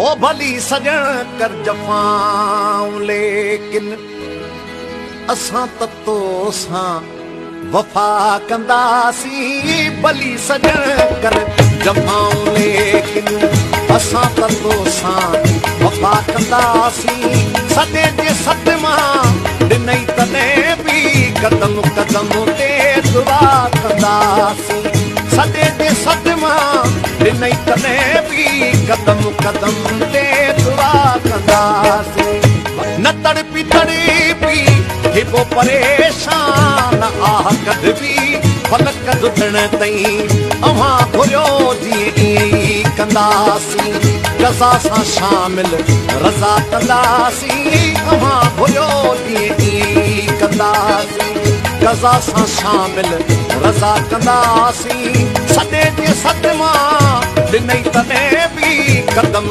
ओ भली सजण कर जफ़ाऊं लेकिन असां त तो सां वफ़ा कंदासीं। भली सजण कर जफ़ाऊं लेकिन असां त तो सां वफ़ा कंदासीं। सॾे जे सॾ मां ॾिनई तॾहिं बि कदम कदम ते दुआ कंदासीं। सॾे जे सॾ मां ॾिनई तॾहिं बि कदम कदम ते दुआ कंदासीं। न तड़पी तड़पी थिबो परेशान आह कढबी फलक दुधण ताईं अव्हां घुरियो जीअं ईअं ई कंदासीं। रज़ा सां शामिल रज़ा कंदासीं। अव्हां घुरियो जीअं ईअं ई कंदासीं। रज़ा सां शामिल रज़ा कंदासीं। सॾे जे सॾ मां ॾिनई तॾहिं बि कदम